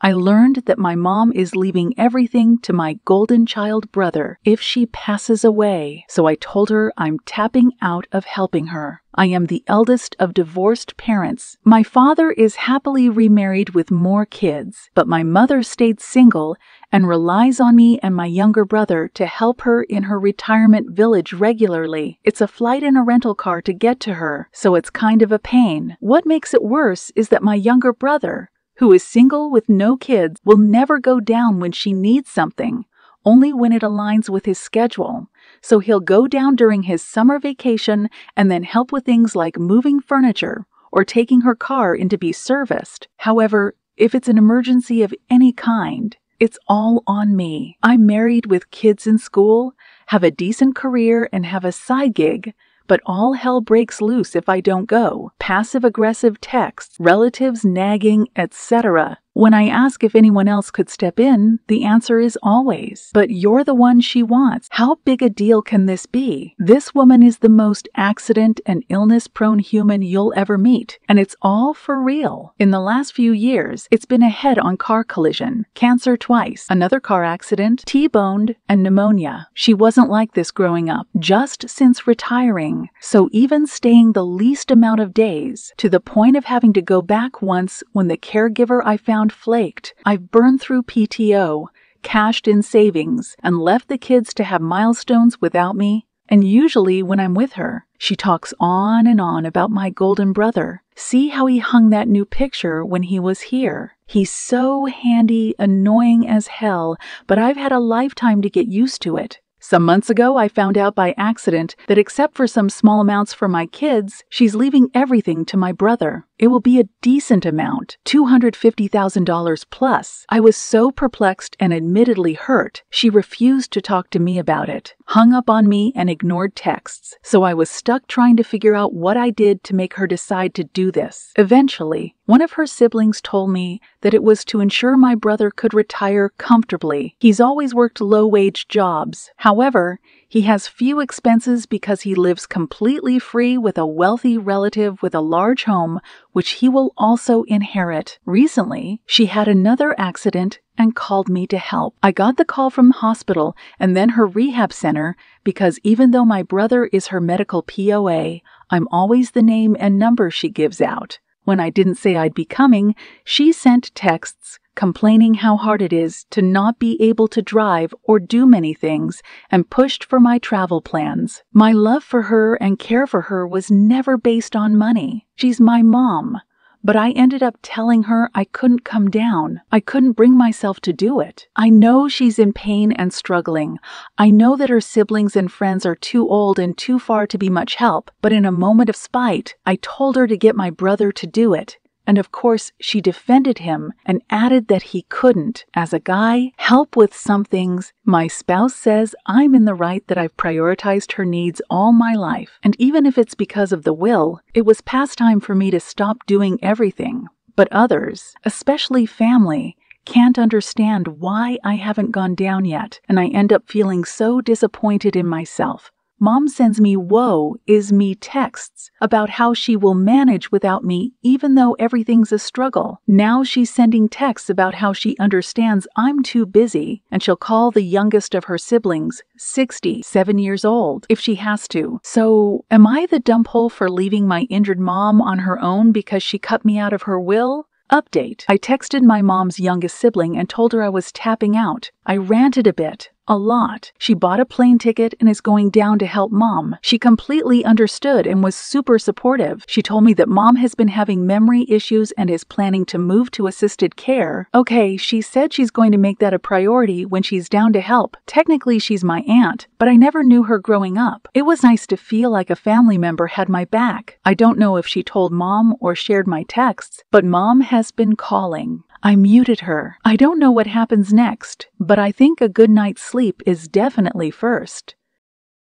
I learned that my mom is leaving everything to my golden child brother if she passes away, so I told her I'm tapping out of helping her. I am the eldest of divorced parents. My father is happily remarried with more kids, but my mother stayed single and relies on me and my younger brother to help her in her retirement village regularly. It's a flight and a rental car to get to her, so it's kind of a pain. What makes it worse is that my younger brother, who is single with no kids, will never go down when she needs something, only when it aligns with his schedule. So he'll go down during his summer vacation and then help with things like moving furniture or taking her car in to be serviced. However, if it's an emergency of any kind, it's all on me. I'm married with kids in school, have a decent career, and have a side gig, but all hell breaks loose if I don't go. Passive-aggressive texts, relatives nagging, etc. When I ask if anyone else could step in, the answer is always, "But you're the one she wants. How big a deal can this be? This woman is the most accident and illness-prone human you'll ever meet, and it's all for real." In the last few years, it's been a head-on car collision, cancer twice, another car accident, T-boned, and pneumonia. She wasn't like this growing up, just since retiring, so even staying the least amount of days, to the point of having to go back once when the caregiver I found flaked. I've burned through PTO, cashed in savings, and left the kids to have milestones without me. And usually when I'm with her, she talks on and on about my golden brother. See how he hung that new picture when he was here. He's so handy, annoying as hell, but I've had a lifetime to get used to it. Some months ago, I found out by accident that except for some small amounts for my kids, she's leaving everything to my brother. It will be a decent amount, $250,000 plus. I was so perplexed and admittedly hurt, she refused to talk to me about it, hung up on me and ignored texts, so I was stuck trying to figure out what I did to make her decide to do this. Eventually, one of her siblings told me that it was to ensure my brother could retire comfortably. He's always worked low-wage jobs. However, he has few expenses because he lives completely free with a wealthy relative with a large home, which he will also inherit. Recently, she had another accident and called me to help. I got the call from the hospital and then her rehab center because even though my brother is her medical POA, I'm always the name and number she gives out. When I didn't say I'd be coming, she sent texts complaining how hard it is to not be able to drive or do many things and pushed for my travel plans. My love for her and care for her was never based on money. She's my mom. But I ended up telling her I couldn't come down. I couldn't bring myself to do it. I know she's in pain and struggling. I know that her siblings and friends are too old and too far to be much help, but in a moment of spite, I told her to get my brother to do it. And of course, she defended him and added that he couldn't, as a guy, help with some things. My spouse says I'm in the right that I've prioritized her needs all my life. And even if it's because of the will, it was past time for me to stop doing everything. But others, especially family, can't understand why I haven't gone down yet, and I end up feeling so disappointed in myself. Mom sends me woe is me texts about how she will manage without me even though everything's a struggle. Now she's sending texts about how she understands I'm too busy and she'll call the youngest of her siblings, 67 years old, if she has to. So, am I the dumphole for leaving my injured mom on her own because she cut me out of her will? Update. I texted my mom's youngest sibling and told her I was tapping out. I ranted a bit. A lot. She bought a plane ticket and is going down to help Mom. She completely understood and was super supportive. She told me that Mom has been having memory issues and is planning to move to assisted care. Okay, she said she's going to make that a priority when she's down to help. Technically, she's my aunt, but I never knew her growing up. It was nice to feel like a family member had my back. I don't know if she told Mom or shared my texts, but Mom has been calling. I muted her. I don't know what happens next, but I think a good night's sleep is definitely first.